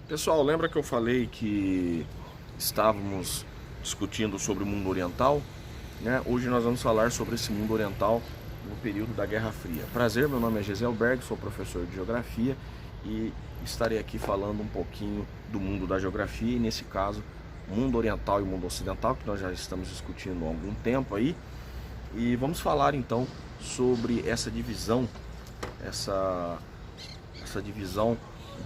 Pessoal, lembra que eu falei que estávamos discutindo sobre o mundo oriental, né? Hoje nós vamos falar sobre esse mundo oriental no período da Guerra Fria. Prazer, meu nome é Gisel Berg, sou professor de Geografia e estarei aqui falando um pouquinho do mundo da geografia e, nesse caso, o mundo oriental e o mundo ocidental, que nós já estamos discutindo há algum tempo aí. E vamos falar então sobre essa divisão, essa divisão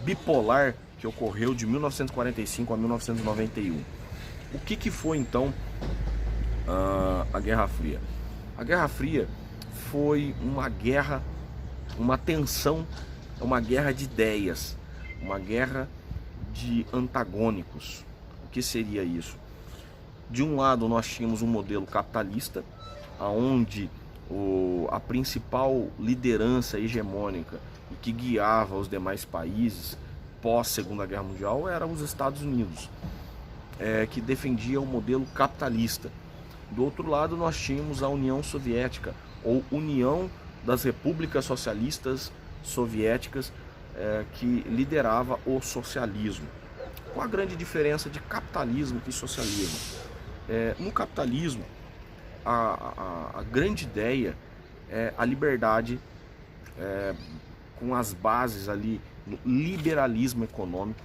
bipolar que ocorreu de 1945 a 1991. O que foi então a Guerra Fria? A Guerra Fria foi uma guerra, uma tensão, uma guerra de ideias, uma guerra de antagônicos. O que seria isso? De um lado nós tínhamos um modelo capitalista, onde a principal liderança hegemônica e que guiava os demais países pós Segunda Guerra Mundial eram os Estados Unidos, que defendia o modelo capitalista. Do outro lado nós tínhamos a União Soviética, ou União das Repúblicas Socialistas Soviéticas, que liderava o socialismo. Qual a grande diferença de capitalismo e socialismo? No capitalismo, a grande ideia é a liberdade, com as bases ali no liberalismo econômico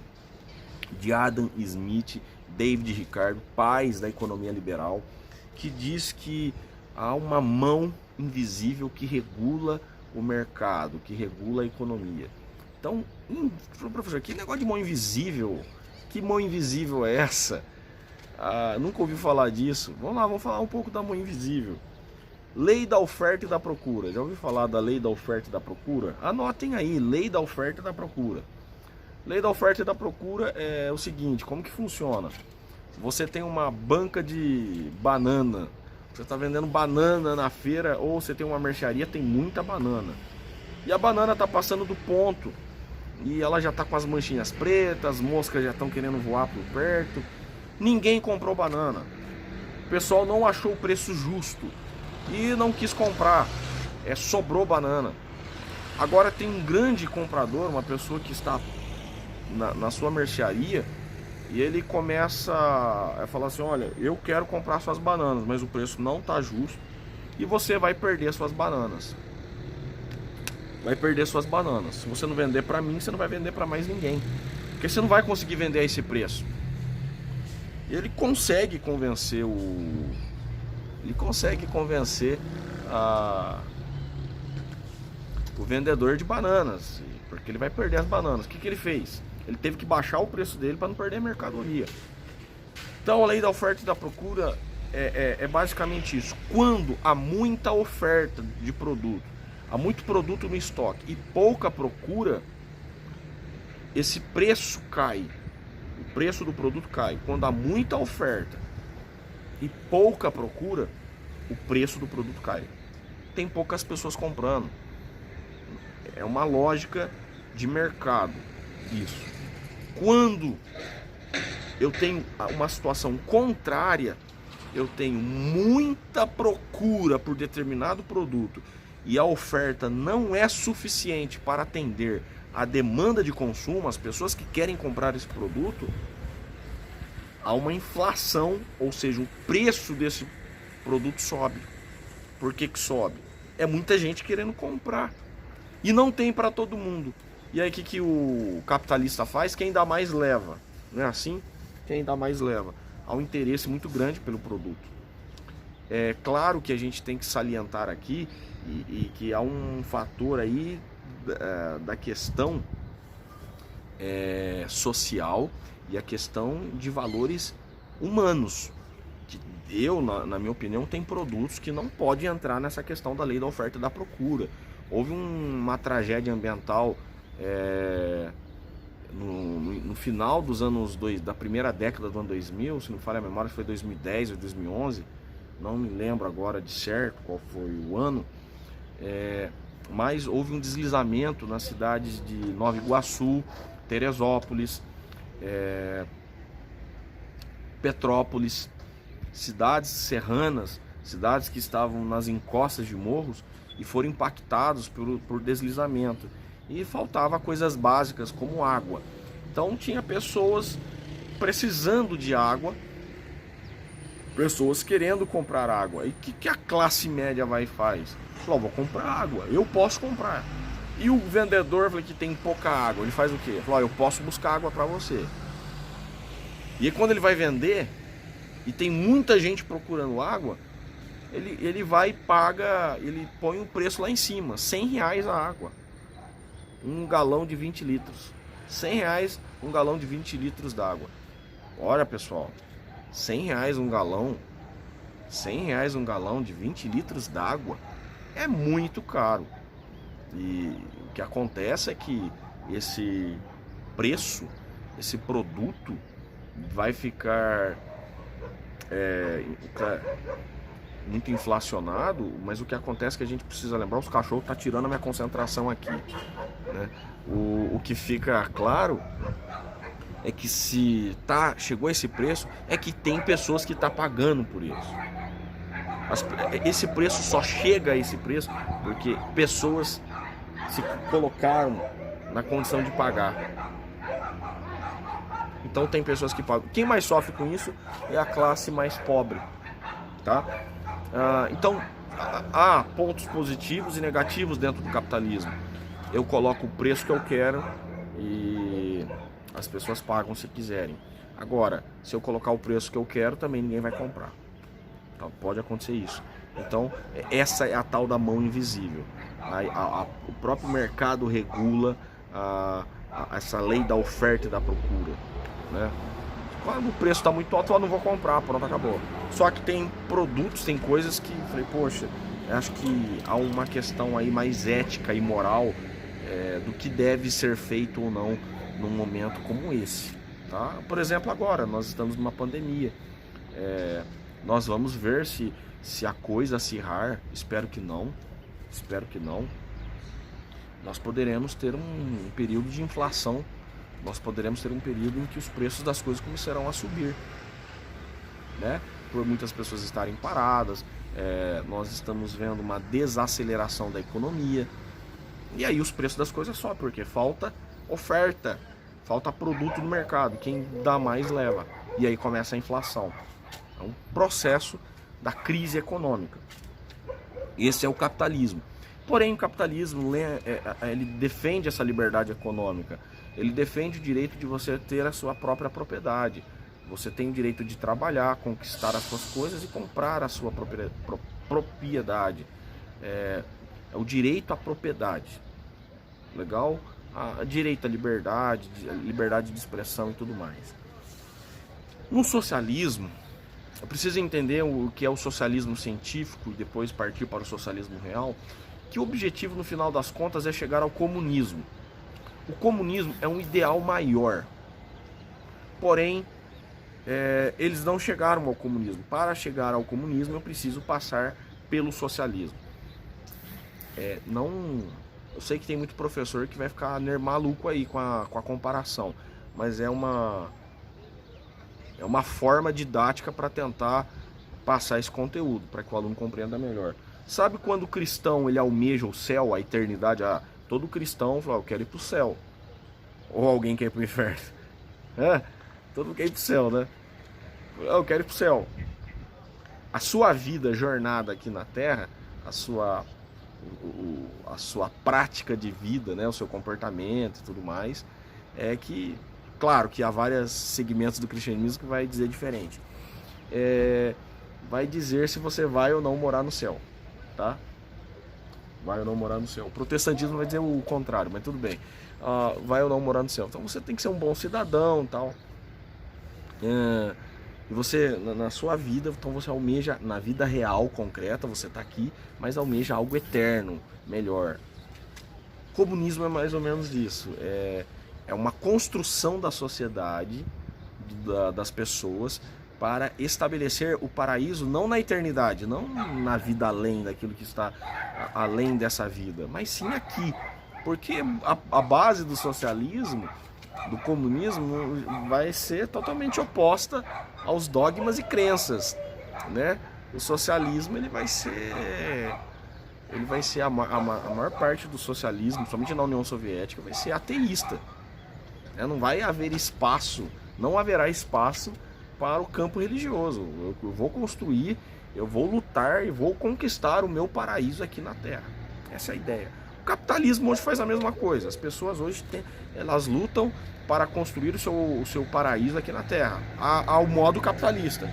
de Adam Smith, David Ricardo, pais da economia liberal, que diz que há uma mão invisível que regula o mercado, que regula a economia. Então, professor, que negócio de mão invisível? Que mão invisível é essa? Nunca ouvi falar disso. Vamos lá, vamos falar um pouco da mão invisível. Lei da oferta e da procura. Já ouviu falar da lei da oferta e da procura? Anotem aí, lei da oferta e da procura. Lei da oferta e da procura é o seguinte, como que funciona? Você tem uma banca de banana, você está vendendo banana na feira, ou você tem uma mercearia, tem muita banana. E a banana está passando do ponto, e ela já está com as manchinhas pretas, as moscas já estão querendo voar por perto. Ninguém comprou banana. O pessoal não achou o preço justo e não quis comprar. Sobrou banana. Agora tem um grande comprador, uma pessoa que está na sua mercearia, e ele começa a falar assim: olha, eu quero comprar suas bananas, mas o preço não está justo e você vai perder suas bananas. Vai perder suas bananas. Se você não vender para mim, você não vai vender para mais ninguém, porque você não vai conseguir vender a esse preço. Ele consegue convencer o vendedor de bananas, porque ele vai perder as bananas. O que ele fez? Ele teve que baixar o preço dele para não perder a mercadoria. Então a lei da oferta e da procura é basicamente isso. Quando há muita oferta de produto, há muito produto no estoque e pouca procura, esse preço cai. O preço do produto cai. Quando há muita oferta e pouca procura, o preço do produto cai. Tem poucas pessoas comprando. É uma lógica de mercado isso. Quando eu tenho uma situação contrária, eu tenho muita procura por determinado produto e a oferta não é suficiente para atender a demanda de consumo, as pessoas que querem comprar esse produto, há uma inflação, ou seja, o preço desse produto sobe. Por que sobe? É muita gente querendo comprar e não tem para todo mundo. E aí o que o capitalista faz? Quem dá mais leva, não é assim? Quem dá mais leva. Há um interesse muito grande pelo produto. É claro que a gente tem que salientar aqui e que há um fator aí da questão social e a questão de valores humanos. Que na minha opinião, tem produtos que não podem entrar nessa questão da lei da oferta e da procura. Houve uma tragédia ambiental no final dos anos da primeira década do ano 2000, se não falha a memória, foi 2010 ou 2011, não me lembro agora de certo qual foi o ano, mas houve um deslizamento nas cidades de Nova Iguaçu, Teresópolis, Petrópolis, cidades serranas, cidades que estavam nas encostas de morros e foram impactados por deslizamento. E faltava coisas básicas como água. Então tinha pessoas precisando de água, pessoas querendo comprar água. E o que a classe média vai e faz? Falou, vou comprar água, eu posso comprar. E o vendedor que tem pouca água, ele faz o quê? Falou, eu posso buscar água para você. E aí, quando ele vai vender, e tem muita gente procurando água, ele vai e paga, ele põe o preço lá em cima, R$100 a água. Um galão de 20 litros. R$100 um galão de 20 litros d'água. Olha, pessoal, R$100 um galão, R$100 um galão de 20 litros d'água é muito caro. E o que acontece é que esse preço, esse produto vai ficar muito inflacionado, mas o que acontece é que a gente precisa lembrar, os cachorros estão tirando a minha concentração aqui, né? O que fica claro é que se chegou a esse preço, é que tem pessoas que estão pagando por isso. Esse preço só chega a esse preço porque pessoas se colocaram na condição de pagar. Então tem pessoas que pagam. Quem mais sofre com isso é a classe mais pobre, tá? Então há pontos positivos e negativos dentro do capitalismo. Eu coloco o preço que eu quero e as pessoas pagam se quiserem. Agora, se eu colocar o preço que eu quero, também ninguém vai comprar. Então, pode acontecer isso. Então, essa é a tal da mão invisível. O próprio mercado regula essa lei da oferta e da procura, né? Quando o preço está muito alto, eu não vou comprar, pronto, acabou. Só que tem produtos, tem coisas que falei, poxa, acho que há uma questão aí mais ética e moral do que deve ser feito ou não num momento como esse, tá? Por exemplo, agora nós estamos numa pandemia. Nós vamos ver se a coisa acirrar, espero que não, nós poderemos ter um período de inflação, nós poderemos ter um período em que os preços das coisas começarão a subir, né? Por muitas pessoas estarem paradas, nós estamos vendo uma desaceleração da economia, e aí os preços das coisas sobem, porque falta oferta, falta produto no mercado, quem dá mais leva, e aí começa a inflação. É um processo da crise econômica. Esse é o capitalismo. Porém, o capitalismo ele defende essa liberdade econômica. Ele defende o direito de você ter a sua própria propriedade. Você tem o direito de trabalhar, conquistar as suas coisas e comprar a sua propriedade. É o direito à propriedade. Legal? Direito à liberdade de expressão e tudo mais. No socialismo, eu preciso entender o que é o socialismo científico e depois partir para o socialismo real, que o objetivo no final das contas é chegar ao comunismo. O comunismo é um ideal maior, porém eles não chegaram ao comunismo. Para chegar ao comunismo eu preciso passar pelo socialismo. Eu sei que tem muito professor que vai ficar maluco aí com a comparação, mas é uma forma didática para tentar passar esse conteúdo, para que o aluno compreenda melhor. Sabe quando o cristão ele almeja o céu, a eternidade? Todo cristão fala, eu quero ir para o céu. Ou alguém quer ir para o inferno. Todo mundo quer ir para o céu, né? Eu quero ir para o céu. A sua vida, jornada aqui na Terra, a sua prática de vida, né? O seu comportamento e tudo mais, é que... Claro que há vários segmentos do cristianismo que vai dizer diferente. Vai dizer se você vai ou não morar no céu, tá? Vai ou não morar no céu. O protestantismo vai dizer o contrário, mas tudo bem. Vai ou não morar no céu. Então você tem que ser um bom cidadão e tal. E você, na sua vida, então você almeja, na vida real, concreta, você está aqui, mas almeja algo eterno, melhor. Comunismo é mais ou menos isso. É uma construção da sociedade, das pessoas, para estabelecer o paraíso não na eternidade, não na vida além daquilo que está além dessa vida, mas sim aqui. Porque a base do socialismo, do comunismo, vai ser totalmente oposta aos dogmas e crenças, né? O socialismo ele vai ser a maior parte do socialismo, somente na União Soviética, vai ser ateísta. né? Não vai haver espaço, não haverá espaço para o campo religioso. Eu vou construir, eu vou lutar e vou conquistar o meu paraíso aqui na Terra. Essa é a ideia. O capitalismo hoje faz a mesma coisa. As pessoas hoje elas lutam para construir o seu paraíso aqui na Terra, ao modo capitalista.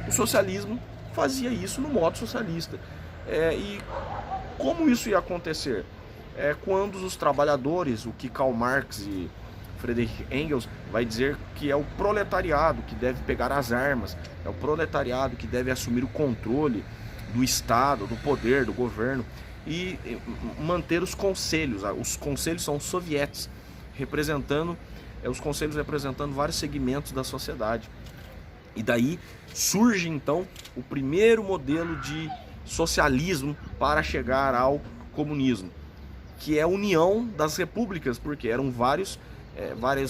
O socialismo fazia isso no modo socialista. E como isso ia acontecer? Quando os trabalhadores, o que Karl Marx e Friedrich Engels vai dizer que é o proletariado que deve pegar as armas, é o proletariado que deve assumir o controle do Estado, do poder, do governo e manter os conselhos. Os conselhos são sovietes, os conselhos representando vários segmentos da sociedade. E daí surge então o primeiro modelo de socialismo para chegar ao comunismo, que é a união das repúblicas, porque eram vários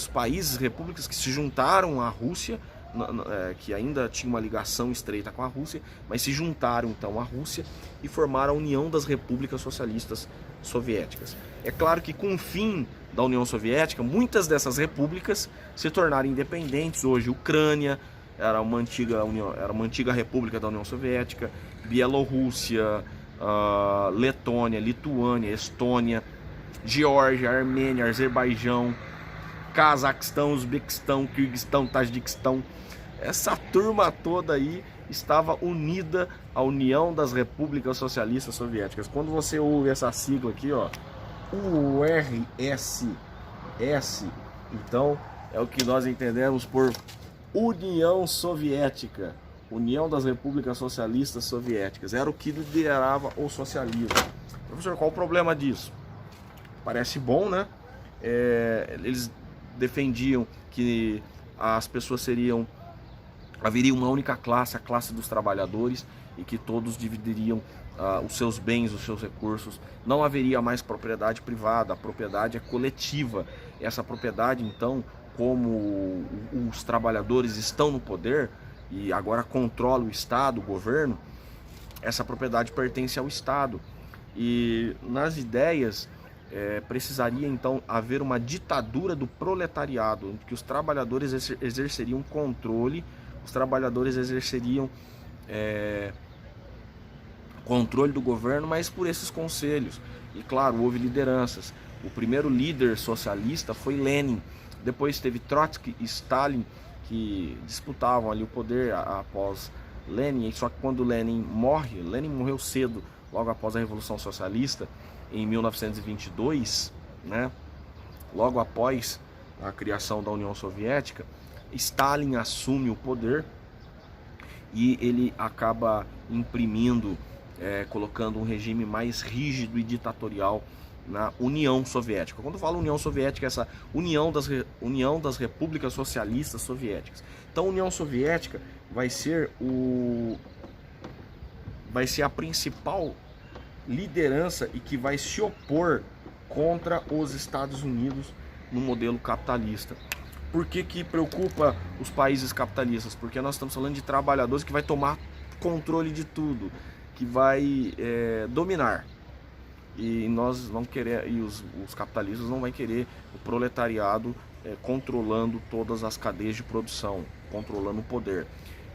países, repúblicas que se juntaram à Rússia, que ainda tinha uma ligação estreita com a Rússia, mas se juntaram então à Rússia e formaram a União das Repúblicas Socialistas Soviéticas. É claro que com o fim da União Soviética, muitas dessas repúblicas se tornaram independentes. Hoje, Ucrânia era uma antiga república da União Soviética, Bielorrússia, Letônia, Lituânia, Estônia, Geórgia, Armênia, Azerbaijão, Cazaquistão, Uzbequistão, Quirguistão, Tajiquistão. Essa turma toda aí estava unida à União das Repúblicas Socialistas Soviéticas. Quando você ouve essa sigla aqui, ó, URSS, então é o que nós entendemos por União Soviética, União das Repúblicas Socialistas Soviéticas. Era o que liderava o socialismo. Professor, qual o problema disso? Parece bom, né? Eles defendiam que as pessoas haveria uma única classe, a classe dos trabalhadores, e que todos dividiriam os seus bens, os seus recursos. Não haveria mais propriedade privada, a propriedade é coletiva. Essa propriedade, então, como os trabalhadores estão no poder e agora controla o Estado, o governo, essa propriedade pertence ao Estado. E nas ideias precisaria então haver uma ditadura do proletariado, em que os trabalhadores exerceriam controle, os trabalhadores exerceriam controle do governo, mas por esses conselhos. E claro, houve lideranças. O primeiro líder socialista foi Lenin, depois teve Trotsky e Stalin, que disputavam ali o poder após Lenin. Só que quando Lenin morreu cedo, logo após a Revolução Socialista, em 1922, né? Logo após a criação da União Soviética, Stalin assume o poder e ele acaba imprimindo, colocando um regime mais rígido e ditatorial na União Soviética. Quando eu falo União Soviética, essa União das Repúblicas Socialistas Soviéticas. Então a União Soviética vai ser a principal liderança e que vai se opor contra os Estados Unidos no modelo capitalista. Por que preocupa os países capitalistas? Porque nós estamos falando de trabalhadores que vai tomar controle de tudo, que vai dominar. E nós vamos querer, e os capitalistas não vão querer o proletariado controlando todas as cadeias de produção, controlando o poder.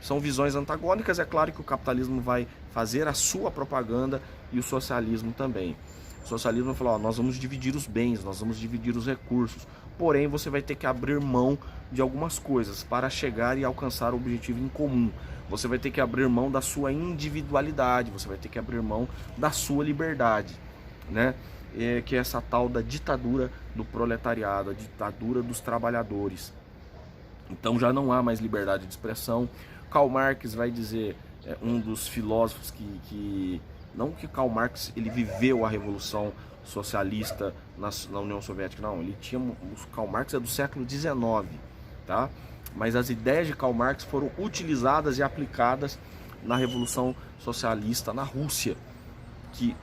São visões antagônicas. É claro que o capitalismo vai fazer a sua propaganda e o socialismo também. O socialismo vai falar, ó, nós vamos dividir os bens, nós vamos dividir os recursos, porém você vai ter que abrir mão de algumas coisas para chegar e alcançar o objetivo em comum. Você vai ter que abrir mão da sua individualidade, você vai ter que abrir mão da sua liberdade, né? Que é essa tal da ditadura do proletariado, a ditadura dos trabalhadores. Então já não há mais liberdade de expressão. Karl Marx vai dizer, um dos filósofos não que Karl Marx ele viveu a Revolução Socialista na União Soviética, não, Karl Marx é do século XIX, tá? Mas as ideias de Karl Marx foram utilizadas e aplicadas na Revolução Socialista na Rússia, que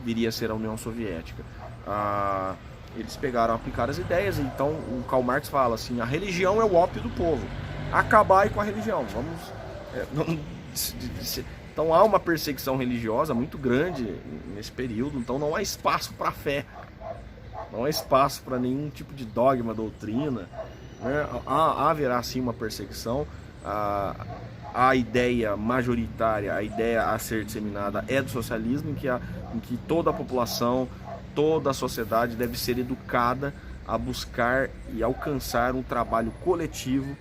viria a ser a União Soviética. Eles pegaram, aplicaram as ideias. Então o Karl Marx fala assim: a religião é o ópio do povo, acabai com a religião, então há uma perseguição religiosa muito grande nesse período, então não há espaço para a fé. não há espaço para nenhum tipo de dogma, doutrina, né? Haverá sim uma perseguição. A ideia majoritária, a ideia a ser disseminada é do socialismo, em que toda a população, toda a sociedade deve ser educada a buscar e alcançar um trabalho coletivo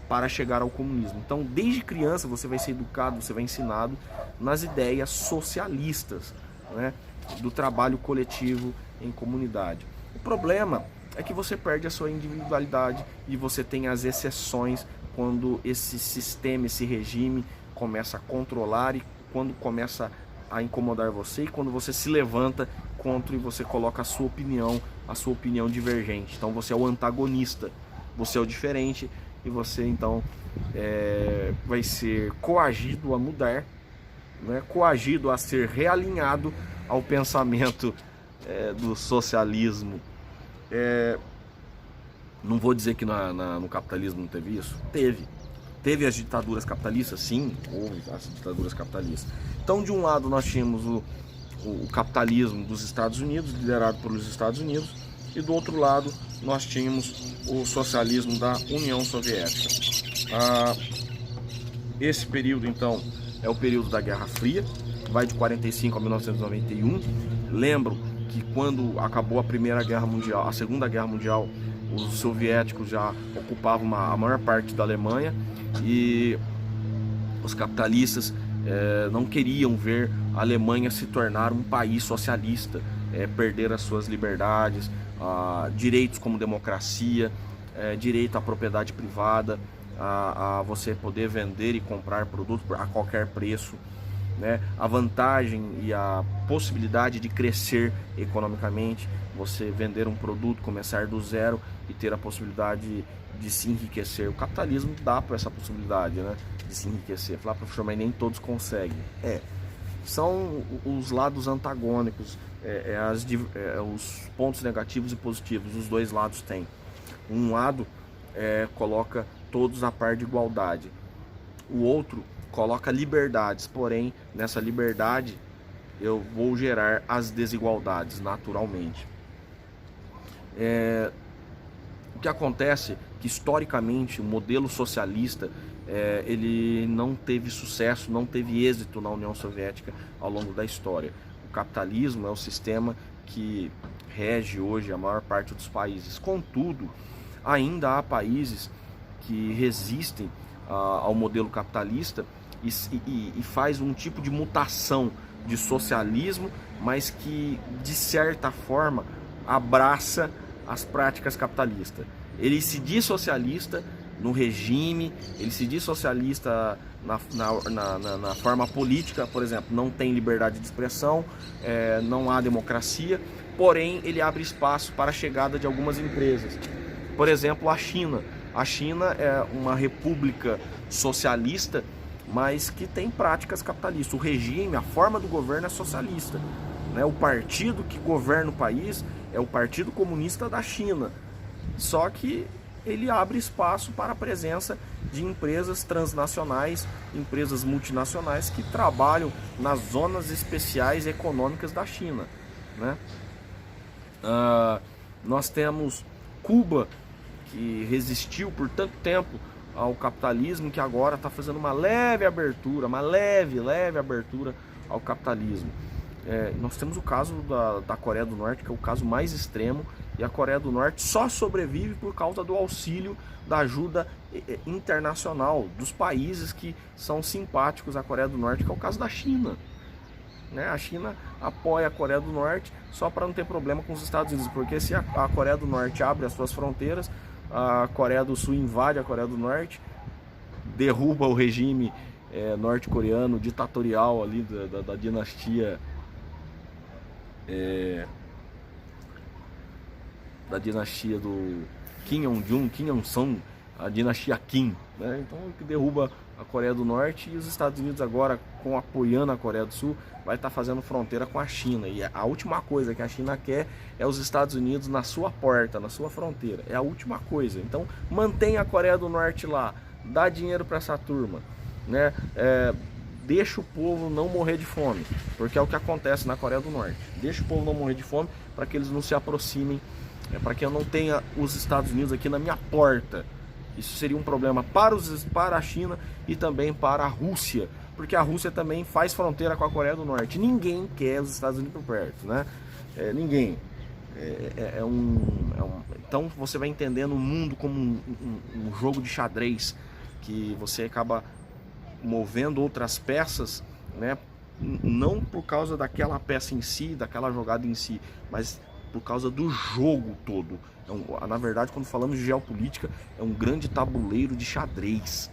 para chegar ao comunismo. Então, desde criança você vai ser educado, você vai ensinado nas ideias socialistas, né, do trabalho coletivo em comunidade. O problema é que você perde a sua individualidade e você tem as exceções quando esse sistema, esse regime começa a controlar e quando começa a incomodar você e quando você se levanta contra e você coloca a sua opinião divergente. Então você é o antagonista, você é o diferente e você então vai ser coagido a mudar, né? Coagido a ser realinhado ao pensamento do socialismo. Não vou dizer que no capitalismo não teve isso. Teve as ditaduras capitalistas, sim, houve as ditaduras capitalistas. Então, de um lado nós tínhamos o capitalismo dos Estados Unidos, liderado pelos Estados Unidos, e do outro lado nós tínhamos o socialismo da União Soviética. Esse período, então, é o período da Guerra Fria, vai de 45 a 1991. Lembro que quando acabou a Primeira Guerra Mundial, a Segunda Guerra Mundial, os soviéticos já ocupavam a maior parte da Alemanha e os capitalistas não queriam ver a Alemanha se tornar um país socialista, perder as suas liberdades, direitos como democracia, direito à propriedade privada, a você poder vender e comprar produtos a qualquer preço, né? A vantagem e a possibilidade de crescer economicamente, você vender um produto, começar do zero e ter a possibilidade de se enriquecer. O capitalismo dá para essa possibilidade, né, de se enriquecer. Falar, professor, mas nem todos conseguem. São os lados antagônicos, os pontos negativos e positivos, os dois lados têm. Um lado coloca todos a par de igualdade, o outro coloca liberdades, porém nessa liberdade eu vou gerar as desigualdades naturalmente. O que acontece é que historicamente o modelo socialista ele não teve sucesso, não teve êxito na União Soviética ao longo da história. O capitalismo é o sistema que rege hoje a maior parte dos países. Contudo, ainda há países que resistem ao modelo capitalista e faz um tipo de mutação de socialismo, mas que de certa forma abraça as práticas capitalistas. Ele se diz socialista no regime, ele se diz socialista na forma política, por exemplo, não tem liberdade de expressão, não há democracia, porém ele abre espaço para a chegada de algumas empresas. Por exemplo, a China. A China é uma república socialista, mas que tem práticas capitalistas. O regime, a forma do governo é socialista, né? O partido que governa o país é o Partido Comunista da China. Só que ele abre espaço para a presença de empresas transnacionais, empresas multinacionais que trabalham nas zonas especiais econômicas da China, né? Nós temos Cuba, que resistiu por tanto tempo ao capitalismo, que agora está fazendo uma leve abertura ao capitalismo. Nós temos o caso da Coreia do Norte, que é o caso mais extremo, e a Coreia do Norte só sobrevive por causa do auxílio, da ajuda internacional dos países que são simpáticos à Coreia do Norte, que é o caso da China, né? A China apoia a Coreia do Norte só para não ter problema com os Estados Unidos, porque se a Coreia do Norte abre as suas fronteiras, a Coreia do Sul invade a Coreia do Norte, derruba o regime norte-coreano ditatorial ali da dinastia do Kim Jong-un, Kim Jong-sung, a dinastia Kim, né? Então que derruba a Coreia do Norte, e os Estados Unidos agora, apoiando a Coreia do Sul, vai estar fazendo fronteira com a China. E a última coisa que a China quer é os Estados Unidos na sua porta, na sua fronteira. É a última coisa. Então mantém a Coreia do Norte lá, dá dinheiro para essa turma, né? deixa o povo não morrer de fome, porque é o que acontece na Coreia do Norte. Deixa o povo não morrer de fome para que eles não se aproximem, para que eu não tenha os Estados Unidos aqui na minha porta. Isso seria um problema para a China e também para a Rússia, porque a Rússia também faz fronteira com a Coreia do Norte. Ninguém quer os Estados Unidos por perto, né? Ninguém. Então você vai entendendo o mundo como um jogo de xadrez, que você acaba movendo outras peças, né? Não por causa daquela peça em si, daquela jogada em si, mas por causa do jogo todo. Na verdade, quando falamos de geopolítica, é um grande tabuleiro de xadrez.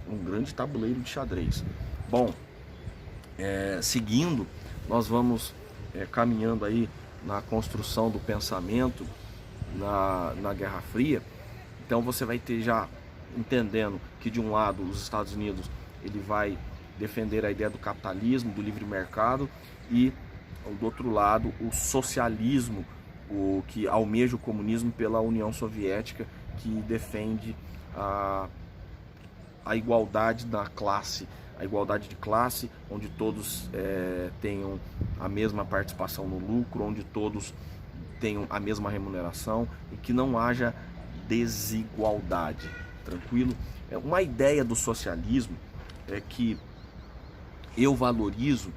Um grande tabuleiro de xadrez. Bom, seguindo, nós vamos caminhando aí na construção do pensamento na Guerra Fria. Então você vai ter já entendendo que de um lado os Estados Unidos ele vai defender a ideia do capitalismo, do livre mercado, e do outro lado o socialismo, o que almeja o comunismo pela União Soviética, que defende a igualdade da classe, a igualdade de classe, onde todos tenham a mesma participação no lucro, onde todos tenham a mesma remuneração e que não haja desigualdade. Tranquilo? Uma ideia do socialismo é que eu valorizo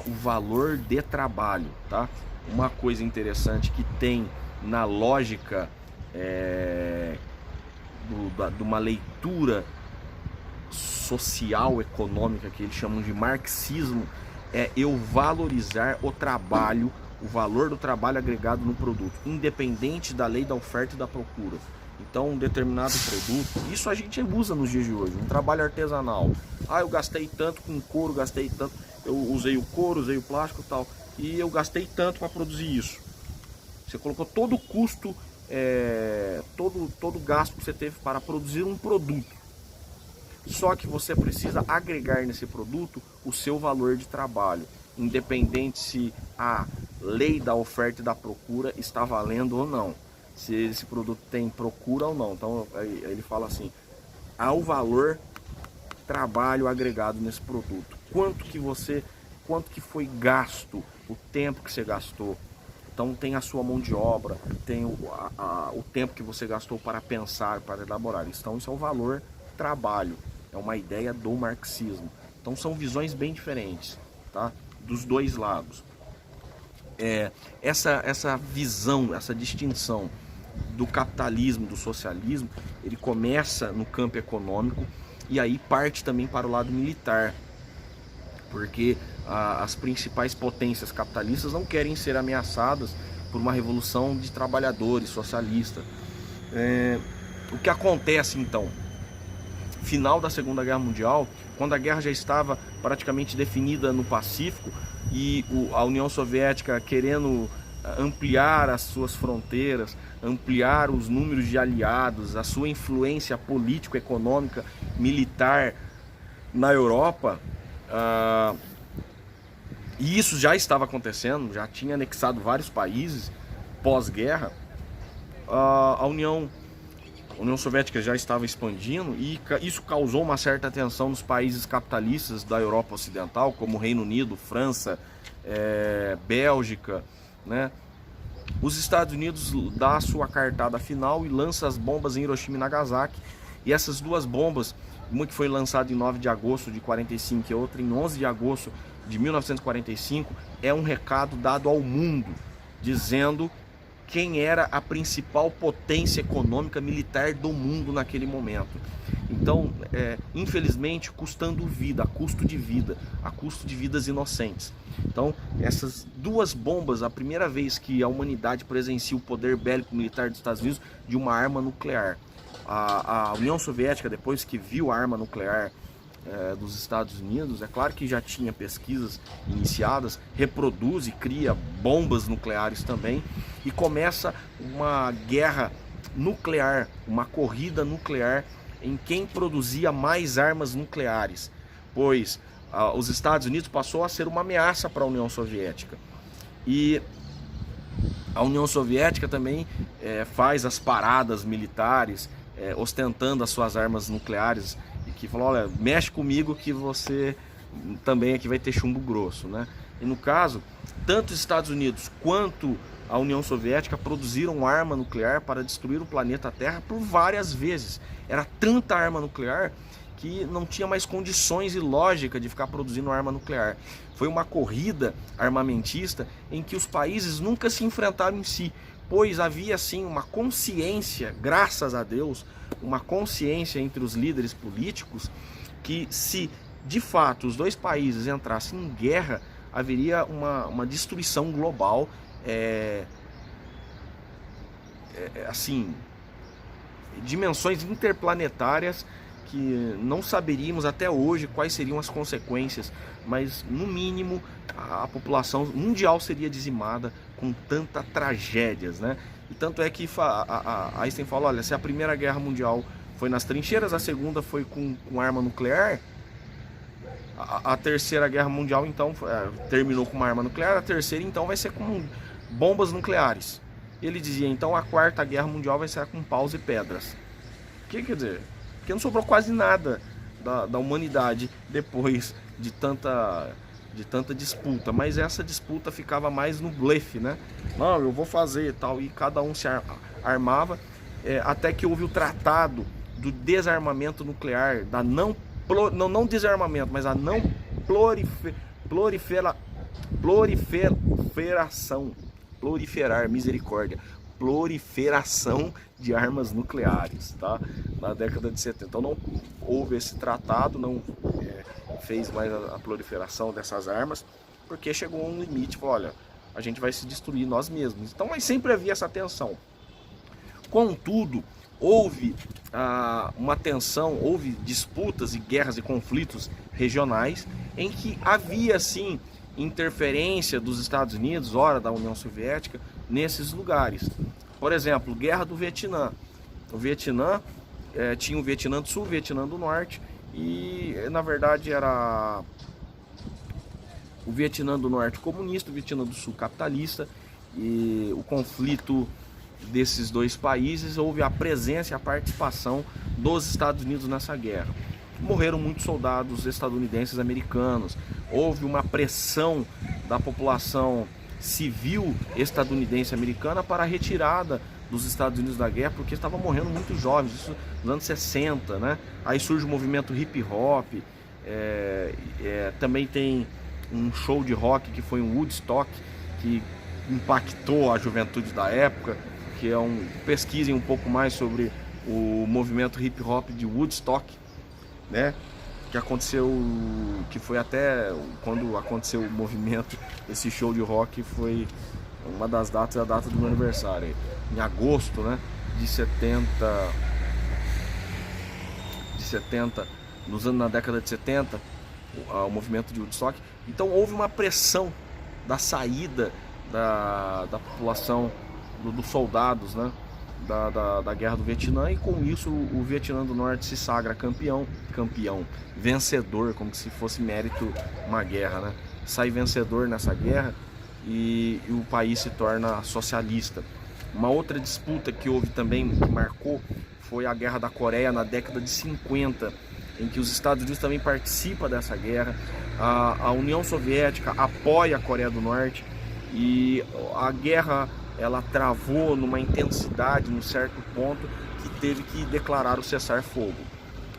o valor de trabalho, tá? Uma coisa interessante que tem na lógica de uma leitura social, econômica, que eles chamam de marxismo, é eu valorizar o trabalho, o valor do trabalho agregado no produto, independente da lei da oferta e da procura. Então, um determinado produto, isso a gente usa nos dias de hoje, um trabalho artesanal. Eu gastei tanto com couro, gastei tanto, eu usei o couro, usei o plástico e tal, e eu gastei tanto para produzir isso. Você colocou todo o custo, todo o gasto que você teve para produzir um produto. Só que você precisa agregar nesse produto o seu valor de trabalho, independente se a lei da oferta e da procura está valendo ou não, se esse produto tem procura ou não. Então ele fala assim: há o valor trabalho agregado nesse produto, quanto que foi gasto, o tempo que você gastou. Então tem a sua mão de obra, tem o tempo que você gastou para pensar, para elaborar. Então isso é o valor trabalho, é uma ideia do marxismo. Então são visões bem diferentes, tá? Dos dois lados. Essa visão, essa distinção do capitalismo, do socialismo, ele começa no campo econômico e aí parte também para o lado militar, porque as principais potências capitalistas não querem ser ameaçadas por uma revolução de trabalhadores socialista. O que acontece então? Final da Segunda Guerra Mundial, quando a guerra já estava praticamente definida no Pacífico e a União Soviética querendo ampliar as suas fronteiras, ampliar os números de aliados, a sua influência político-econômica, militar na Europa, e isso já estava acontecendo, já tinha anexado vários países pós-guerra. A União Soviética já estava expandindo e isso causou uma certa tensão nos países capitalistas da Europa Ocidental, como Reino Unido, França, Bélgica, né? Os Estados Unidos dá a sua cartada final e lança as bombas em Hiroshima e Nagasaki. E essas duas bombas, uma que foi lançada em 9 de agosto de 45 e outra em 11 de agosto de 1945, é um recado dado ao mundo, dizendo quem era a principal potência econômica militar do mundo naquele momento. Então, infelizmente, custando vida, a custo de vidas inocentes. Então, essas duas bombas, a primeira vez que a humanidade presencia o poder bélico militar dos Estados Unidos de uma arma nuclear. A União Soviética, depois que viu a arma nuclear dos Estados Unidos, é claro que já tinha pesquisas iniciadas, reproduz e cria bombas nucleares também, e começa uma guerra nuclear, uma corrida nuclear em quem produzia mais armas nucleares, pois os Estados Unidos passou a ser uma ameaça para a União Soviética. E a União Soviética também faz as paradas militares, ostentando as suas armas nucleares, e que falou: olha, mexe comigo que você também aqui vai ter chumbo grosso, né? E no caso, tanto os Estados Unidos quanto a União Soviética produziram arma nuclear para destruir o planeta Terra por várias vezes. Era tanta arma nuclear que não tinha mais condições e lógica de ficar produzindo arma nuclear. Foi uma corrida armamentista em que os países nunca se enfrentaram em si, pois havia assim uma consciência, graças a Deus, uma consciência entre os líderes políticos que se de fato os dois países entrassem em guerra, haveria uma destruição global, assim, dimensões interplanetárias que não saberíamos até hoje quais seriam as consequências, mas no mínimo a população mundial seria dizimada com tantas tragédias, né? E tanto é que Einstein fala, olha, se a Primeira Guerra Mundial foi nas trincheiras, a segunda foi com arma nuclear, a Terceira Guerra Mundial então terminou com uma arma nuclear, a terceira então vai ser com bombas nucleares. Ele dizia, então a Quarta Guerra Mundial vai ser com paus e pedras. O que quer dizer? Porque não sobrou quase nada da humanidade depois de tanta disputa, mas essa disputa ficava mais no blefe, né? Não, eu vou fazer e tal, e cada um se armava, até que houve o tratado do desarmamento nuclear, da não desarmamento, mas a não proliferação de armas nucleares, tá? Na década de 70. Então não houve esse tratado, não fez mais a proliferação dessas armas, porque chegou a um limite, olha, a gente vai se destruir nós mesmos. Então, mas sempre havia essa tensão. Contudo, houve uma tensão, houve disputas e guerras e conflitos regionais em que havia sim interferência dos Estados Unidos, ora da União Soviética, nesses lugares. Por exemplo, Guerra do Vietnã. O Vietnã tinha o Vietnã do Sul, o Vietnã do Norte, e na verdade era o Vietnã do Norte comunista, o Vietnã do Sul capitalista, e o conflito desses dois países, houve a presença e a participação dos Estados Unidos nessa guerra. Morreram muitos soldados estadunidenses, americanos, houve uma pressão da população civil estadunidense americana para a retirada dos Estados Unidos da guerra, porque estavam morrendo muitos jovens, isso nos anos 60, né? Aí surge o movimento hip hop, também tem um show de rock que foi um Woodstock, que impactou a juventude da época, que pesquisem um pouco mais sobre o movimento hip hop de Woodstock, né? Que aconteceu, que foi até quando aconteceu o movimento, esse show de rock foi uma das datas, a data do meu aniversário, em agosto, né, de 70, na década de 70, o movimento de Woodstock. Então houve uma pressão da saída da população, dos soldados, né, da guerra do Vietnã, e com isso o Vietnã do Norte se sagra campeão, vencedor, como se fosse mérito uma guerra, né? Sai vencedor nessa guerra e o país se torna socialista. Uma outra disputa que houve também, que marcou, foi a Guerra da Coreia na década de 50, em que os Estados Unidos também participam dessa guerra. A União Soviética apoia a Coreia do Norte e a guerra ela travou numa intensidade, num certo ponto, que teve que declarar o cessar-fogo,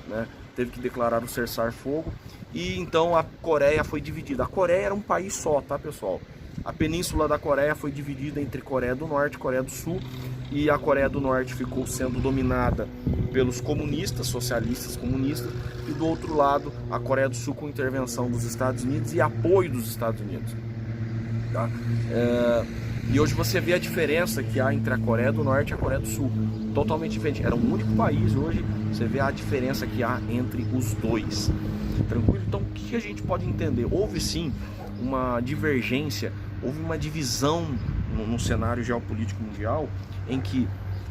né? Teve que declarar o cessar-fogo, e então a Coreia foi dividida. A Coreia era um país só, tá, pessoal? A península da Coreia foi dividida entre Coreia do Norte e Coreia do Sul, e a Coreia do Norte ficou sendo dominada pelos comunistas, socialistas comunistas, e do outro lado a Coreia do Sul com intervenção dos Estados Unidos e apoio dos Estados Unidos, tá? E hoje você vê a diferença que há entre a Coreia do Norte e a Coreia do Sul, totalmente diferente. Era um único país, hoje você vê a diferença que há entre os dois. Tranquilo? Então o que a gente pode entender? Houve sim uma divergência, houve uma divisão no cenário geopolítico mundial, em que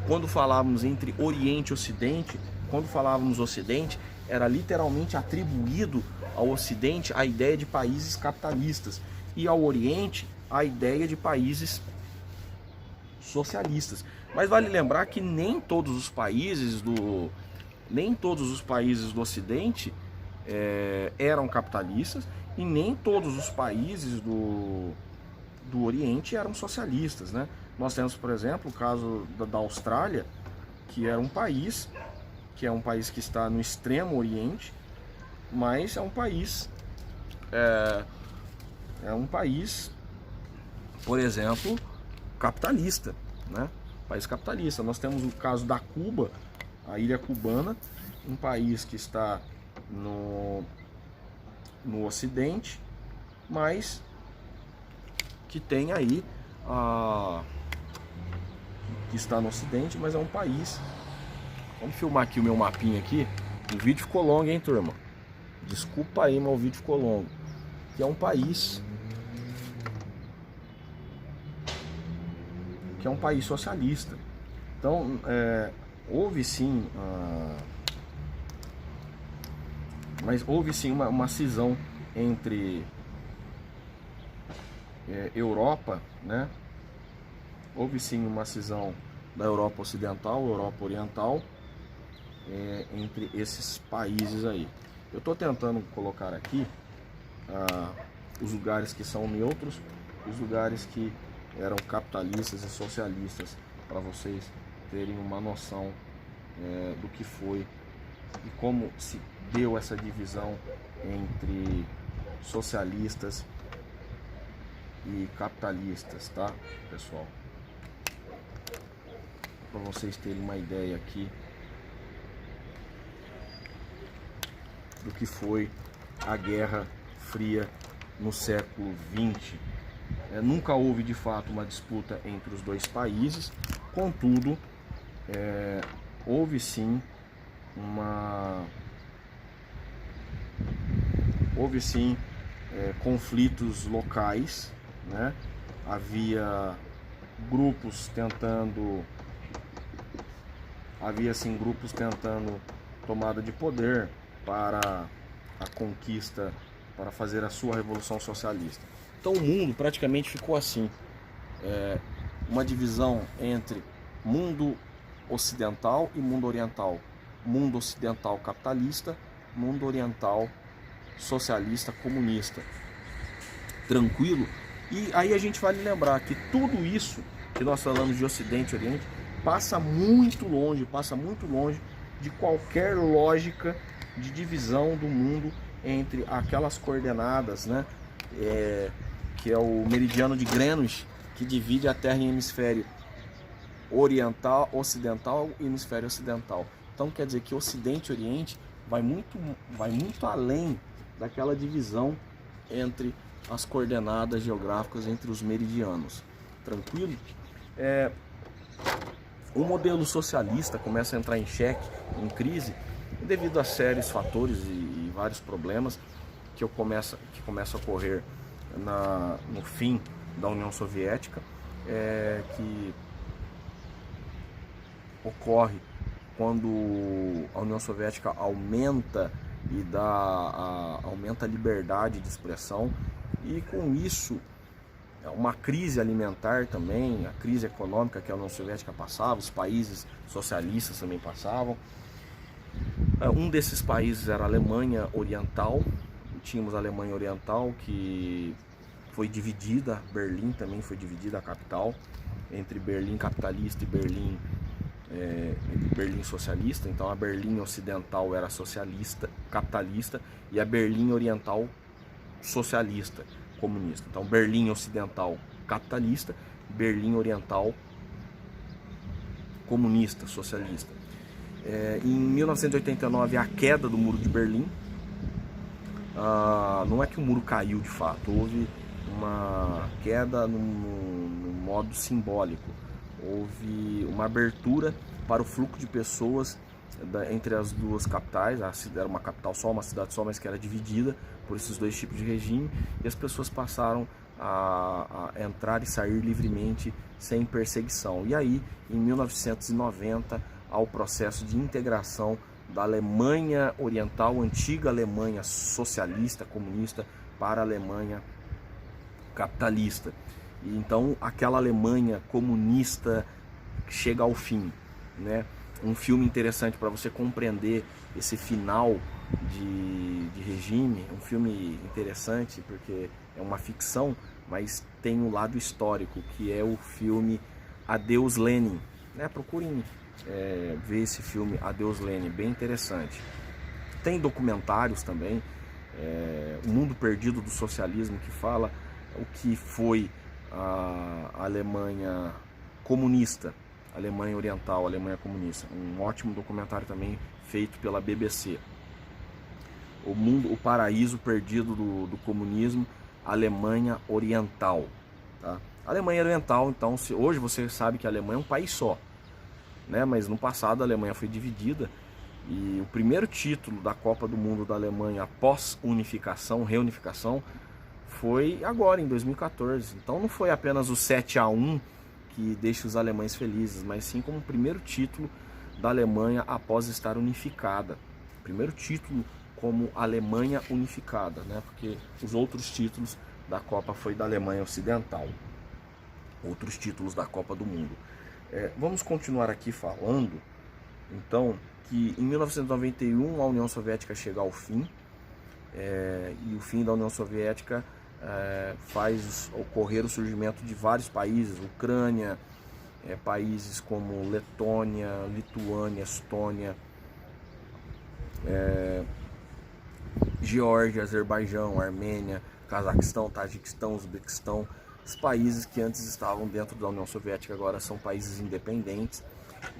quando falávamos entre Oriente e Ocidente, quando falávamos Ocidente, era literalmente atribuído ao Ocidente a ideia de países capitalistas, e ao Oriente a ideia de países socialistas. Mas vale lembrar que nem todos os países do Ocidente eram capitalistas e nem todos os países do Oriente eram socialistas, né? Nós temos, por exemplo, o caso da Austrália, que é um país que está no extremo Oriente, mas é um país, por exemplo, capitalista, né? País capitalista. Nós temos o caso da Cuba, a ilha cubana, um país que está no Ocidente, mas que tem aí que está no Ocidente, mas é um país. Vamos filmar aqui o meu mapinha aqui. O vídeo ficou longo, hein, turma? Desculpa aí, mas o vídeo ficou longo. Que é um país socialista. Então, houve sim, uma cisão entre Europa, né? Houve sim uma cisão da Europa Ocidental, Europa Oriental, entre esses países aí. Eu estou tentando colocar aqui os lugares que são neutros, os lugares que eram capitalistas e socialistas, para vocês terem uma noção do que foi e como se deu essa divisão entre socialistas e capitalistas, tá, pessoal? Para vocês terem uma ideia aqui do que foi a Guerra Fria no século XX. Nunca houve de fato uma disputa entre os dois países, contudo, houve sim conflitos locais, né? Havia grupos tentando tomada de poder para a conquista, para fazer a sua revolução socialista. Então o mundo praticamente ficou assim, uma divisão entre mundo ocidental e mundo oriental. Mundo ocidental capitalista, mundo oriental socialista, comunista. Tranquilo? E aí a gente vale lembrar que tudo isso que nós falamos de Ocidente e Oriente passa muito longe de qualquer lógica de divisão do mundo entre aquelas coordenadas, né? Que é o meridiano de Greenwich, que divide a Terra em hemisfério oriental, ocidental e hemisfério ocidental. Então quer dizer que Ocidente e Oriente vai muito além daquela divisão entre as coordenadas geográficas, entre os meridianos. Tranquilo? O modelo socialista começa a entrar em xeque, em crise, devido a sérios fatores e vários problemas que começam a ocorrer no fim da União Soviética, que ocorre quando a União Soviética aumenta aumenta a liberdade de expressão, e com isso uma crise alimentar também, a crise econômica que a União Soviética passava, os países socialistas também passavam. Um desses países era a Alemanha Oriental. Tínhamos a Alemanha Oriental, que foi dividida, Berlim também foi dividida, a capital, entre Berlim capitalista e Berlim socialista. Então a Berlim Ocidental era socialista, capitalista, e a Berlim Oriental socialista, comunista. Então Berlim Ocidental capitalista, Berlim Oriental comunista, socialista. Em 1989, a queda do Muro de Berlim. Não é que o muro caiu de fato, houve uma queda no modo simbólico. Houve uma abertura para o fluxo de pessoas entre as duas capitais. Era uma capital só, uma cidade só, mas que era dividida por esses dois tipos de regime, e as pessoas passaram a entrar e sair livremente, sem perseguição. E aí, em 1990, ao processo de integração da Alemanha Oriental, antiga Alemanha socialista, comunista, para a Alemanha capitalista. E então aquela Alemanha comunista chega ao fim, né? Um filme interessante para você compreender esse final de regime. Um filme interessante porque é uma ficção, mas tem um lado histórico, que é o filme Adeus Lenin, né? Procurem ver esse filme Adeus Lenin, bem interessante. Tem documentários também, O Mundo Perdido do Socialismo, que fala o que foi a Alemanha comunista, Alemanha Oriental, Alemanha comunista. Um ótimo documentário também feito pela BBC. O Paraíso Perdido do Comunismo, Alemanha Oriental. Tá? Alemanha Oriental, então, hoje você sabe que a Alemanha é um país só, né? Mas no passado a Alemanha foi dividida, e o primeiro título da Copa do Mundo da Alemanha após reunificação, foi agora, em 2014. Então não foi apenas o 7-1 que deixa os alemães felizes, mas sim como o primeiro título da Alemanha após estar unificada. Primeiro título como Alemanha unificada, né? Porque os outros títulos da Copa foi da Alemanha Ocidental. Outros títulos da Copa do Mundo. Vamos continuar aqui falando, então, que em 1991 a União Soviética chega ao fim, e o fim da União Soviética faz ocorrer o surgimento de vários países, Ucrânia, países como Letônia, Lituânia, Estônia, Geórgia, Azerbaijão, Armênia, Cazaquistão, Tajiquistão, Uzbequistão. Os países que antes estavam dentro da União Soviética agora são países independentes,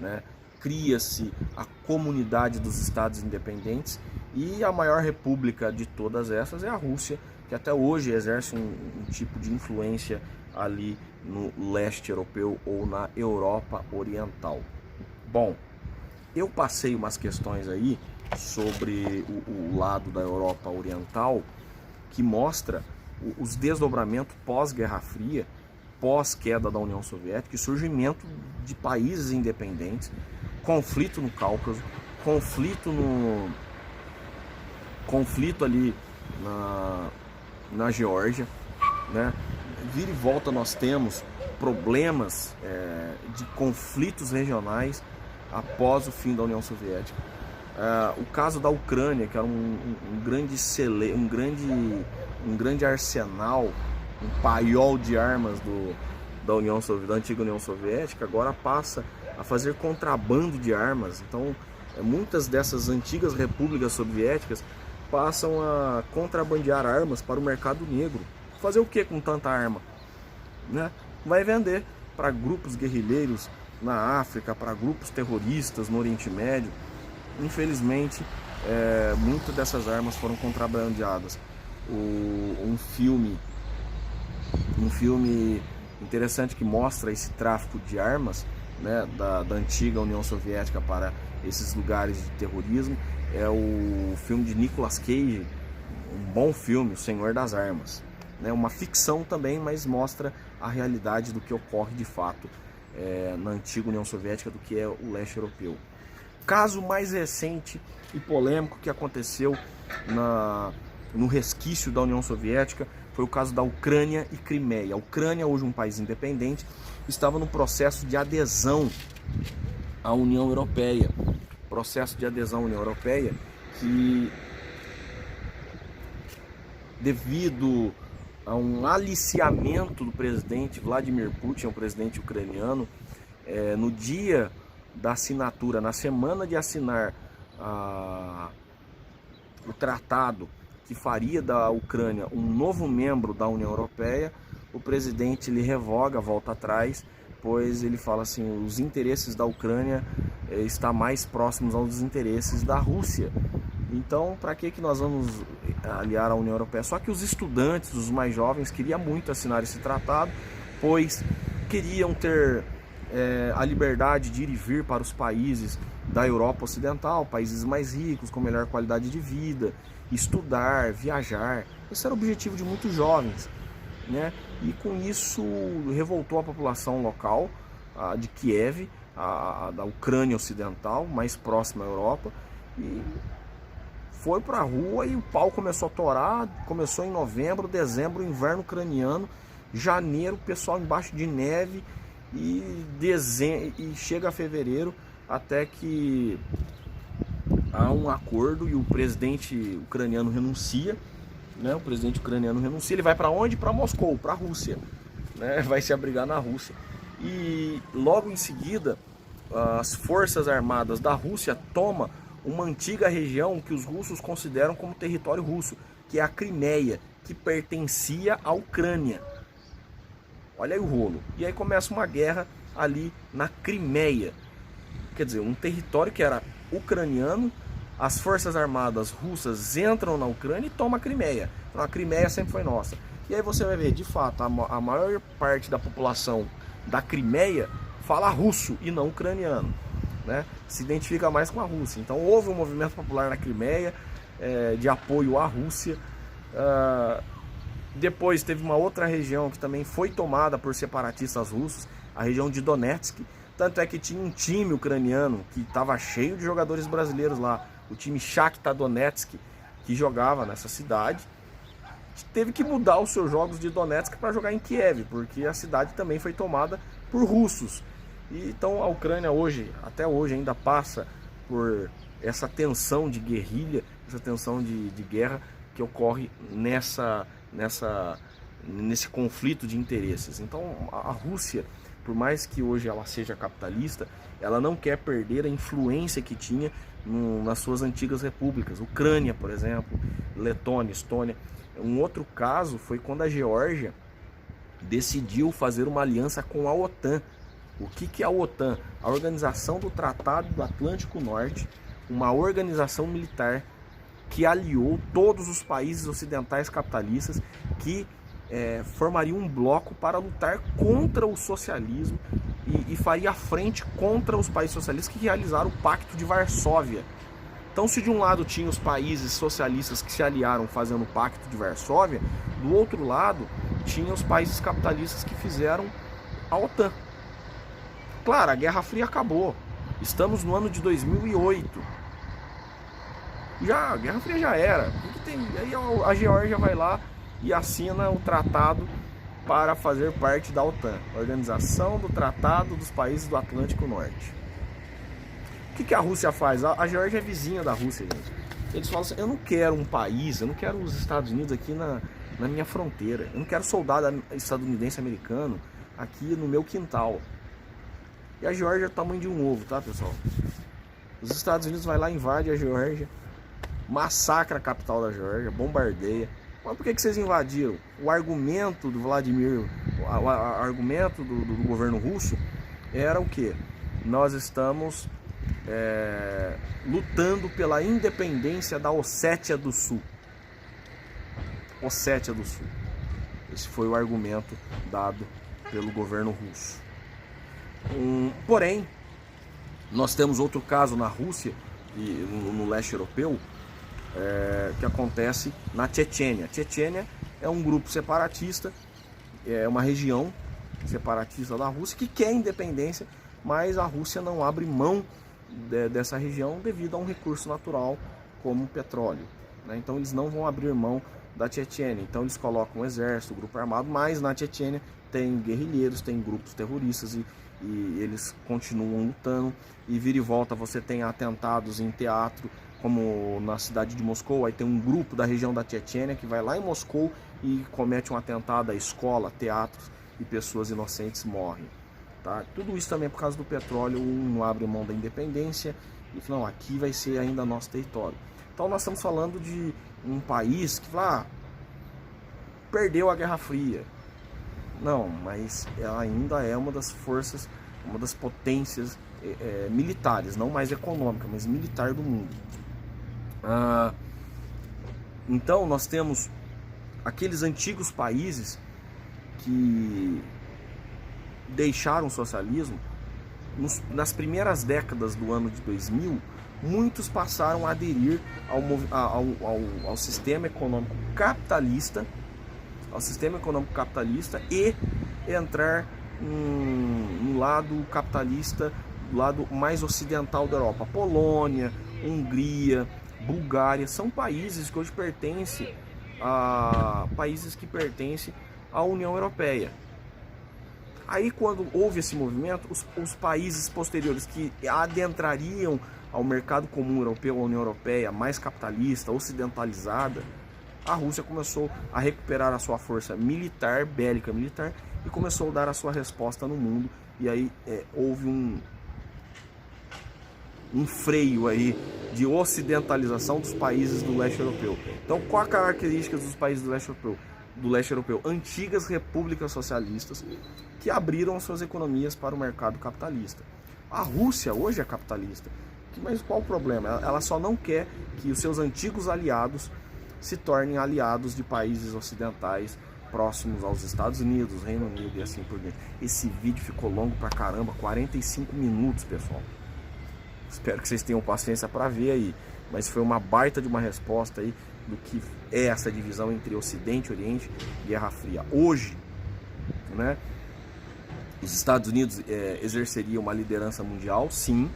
né? Cria-se a Comunidade dos Estados Independentes, e a maior república de todas essas é a Rússia, que até hoje exerce um tipo de influência ali no leste europeu ou na Europa Oriental. Bom, eu passei umas questões aí sobre o lado da Europa Oriental, que mostra os desdobramentos pós-Guerra Fria, pós-queda da União Soviética, e surgimento de países independentes, conflito no Cáucaso, conflito ali na Geórgia, né? Vira e volta nós temos problemas de conflitos regionais após o fim da União Soviética. O caso da Ucrânia, que era um grande arsenal, um paiol de armas da antiga União Soviética, agora passa a fazer contrabando de armas. Então, muitas dessas antigas repúblicas soviéticas passam a contrabandear armas para o mercado negro. Fazer o que com tanta arma, né? Vai vender para grupos guerrilheiros na África, para grupos terroristas no Oriente Médio. Infelizmente, muitas dessas armas foram contrabandeadas. Um filme interessante que mostra esse tráfico de armas, né, da antiga União Soviética para esses lugares de terrorismo, é o filme de Nicolas Cage, um bom filme, O Senhor das Armas. Uma ficção também, mas mostra a realidade do que ocorre de fato na antiga União Soviética, do que é o leste europeu. Caso mais recente e polêmico que aconteceu no resquício da União Soviética foi o caso da Ucrânia e Crimeia. A Ucrânia, hoje um país independente, estava no processo de adesão à União Europeia. Processo de adesão à União Europeia que, devido a um aliciamento do presidente Vladimir Putin, o presidente ucraniano, no dia da assinatura, na semana de assinar o tratado que faria da Ucrânia um novo membro da União Europeia, o presidente lhe revoga, volta atrás, pois ele fala assim: os interesses da Ucrânia estão mais próximos aos interesses da Rússia. Então, para que nós vamos aliar à União Europeia? Só que os estudantes, os mais jovens, queriam muito assinar esse tratado, pois queriam ter a liberdade de ir e vir para os países da Europa Ocidental, países mais ricos, com melhor qualidade de vida, estudar, viajar. Esse era o objetivo de muitos jovens, né? E com isso revoltou a população local de Kiev, da Ucrânia Ocidental, mais próxima à Europa, e foi para a rua e o pau começou a torar. Começou em novembro, dezembro, inverno ucraniano, janeiro, o pessoal embaixo de neve, e chega a fevereiro, até que há um acordo e o presidente ucraniano renuncia, né? O presidente ucraniano renuncia, ele vai para onde? Para Moscou, para a Rússia, né? Vai se abrigar na Rússia. E logo em seguida, as forças armadas da Rússia tomam uma antiga região que os russos consideram como território russo, que é a Crimeia, que pertencia à Ucrânia. Olha aí o rolo. E aí começa uma guerra ali na Crimeia. Quer dizer, um território que era ucraniano, as forças armadas russas entram na Ucrânia e tomam a Crimeia. Então a Crimeia sempre foi nossa. E aí você vai ver, de fato, a maior parte da população da Crimeia fala russo e não ucraniano, né? Se identifica mais com a Rússia. Então houve um movimento popular na Crimeia de apoio à Rússia. Depois teve uma outra região que também foi tomada por separatistas russos, a região de Donetsk. Tanto é que tinha um time ucraniano que estava cheio de jogadores brasileiros lá, o time Shakhtar Donetsk, que jogava nessa cidade. Teve que mudar os seus jogos de Donetsk para jogar em Kiev, porque a cidade também foi tomada por russos. E então a Ucrânia hoje, até hoje, ainda passa por essa tensão de guerrilha, essa tensão de guerra que ocorre nesse conflito de interesses. Então a Rússia, por mais que hoje ela seja capitalista, ela não quer perder a influência que tinha nas suas antigas repúblicas. Ucrânia, por exemplo, Letônia, Estônia. Um outro caso foi quando a Geórgia decidiu fazer uma aliança com a OTAN. O que é a OTAN? A Organização do Tratado do Atlântico Norte, uma organização militar que aliou todos os países ocidentais capitalistas que formariam um bloco para lutar contra o socialismo e faria frente contra os países socialistas que realizaram o Pacto de Varsóvia. Então, se de um lado tinha os países socialistas que se aliaram fazendo o Pacto de Varsóvia, do outro lado tinha os países capitalistas que fizeram a OTAN. Claro, a Guerra Fria acabou. Estamos no ano de 2008. A Guerra Fria já era. Aí a Geórgia vai lá e assina o tratado para fazer parte da OTAN, Organização do Tratado dos Países do Atlântico Norte. O que a Rússia faz? A Geórgia é vizinha da Rússia, gente. Eles falam assim, eu não quero um país, eu não quero os Estados Unidos aqui na minha fronteira. Eu não quero soldado estadunidense americano aqui no meu quintal. E a Geórgia é o tamanho de um ovo, tá, pessoal? Os Estados Unidos vai lá, invade a Geórgia, massacra a capital da Geórgia, bombardeia. Mas por que vocês invadiram? O argumento do Vladimir, o argumento do governo russo era o quê? Nós estamos lutando pela independência da Ossétia do Sul. Ossétia do Sul. Esse foi o argumento dado pelo governo russo. Porém, nós temos outro caso na Rússia e no leste europeu, que acontece na Chechênia. A Chechênia é um grupo separatista, é uma região separatista da Rússia que quer independência, mas a Rússia não abre mão dessa região devido a um recurso natural como o petróleo, né? Então eles não vão abrir mão da Chechênia. Então eles colocam um exército, um grupo armado, mas na Chechênia tem guerrilheiros, tem grupos terroristas e eles continuam lutando. E vira e volta você tem atentados em teatro, como na cidade de Moscou. Aí tem um grupo da região da Chechênia que vai lá em Moscou e comete um atentado à escola, teatros, e pessoas inocentes morrem. Tá? Tudo isso também por causa do petróleo. Não abre mão da independência e não, aqui vai ser ainda nosso território. Então nós estamos falando de um país que perdeu a Guerra Fria. Não, mas ela ainda é uma das forças, uma das potências militares, não mais econômica, mas militar do mundo. Então nós temos aqueles antigos países que deixaram o socialismo. Nas primeiras décadas do ano de 2000, muitos passaram a aderir ao sistema econômico capitalista, e entrar no lado capitalista, do lado mais ocidental da Europa. Polônia, Hungria, Bulgária, são países que hoje pertencem à União Europeia. Aí quando houve esse movimento, os países posteriores que adentrariam ao mercado comum europeu, à União Europeia, mais capitalista, ocidentalizada, a Rússia começou a recuperar a sua força militar, bélica militar, e começou a dar a sua resposta no mundo. E aí houve um freio aí de ocidentalização dos países do leste europeu. Então, qual a característica dos países do leste europeu? Antigas repúblicas socialistas que abriram suas economias para o mercado capitalista. A Rússia hoje é capitalista, mas qual o problema? Ela só não quer que os seus antigos aliados se tornem aliados de países ocidentais próximos aos Estados Unidos, Reino Unido e assim por diante. Esse vídeo ficou longo pra caramba, 45 minutos, pessoal. Espero que vocês tenham paciência para ver aí, mas foi uma baita de uma resposta aí do que é essa divisão entre Ocidente e Oriente, Guerra Fria. Hoje, né, os Estados Unidos exerceriam uma liderança mundial, sim,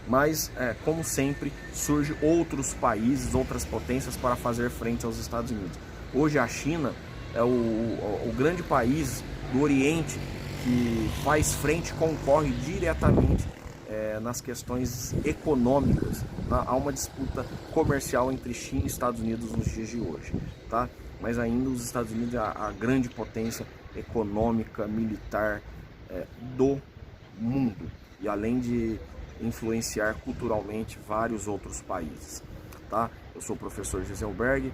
mas como sempre surgem outros países, outras potências para fazer frente aos Estados Unidos. Hoje a China é o grande país do Oriente que faz frente, concorre diretamente nas questões econômicas. Tá? Há uma disputa comercial entre China e Estados Unidos nos dias de hoje, tá? Mas ainda os Estados Unidos é a grande potência econômica, militar do mundo, e além de influenciar culturalmente vários outros países, tá? Eu sou o professor Giselberg,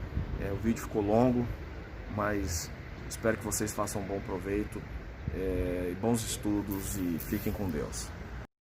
o vídeo ficou longo, mas espero que vocês façam um bom proveito, bons estudos e fiquem com Deus.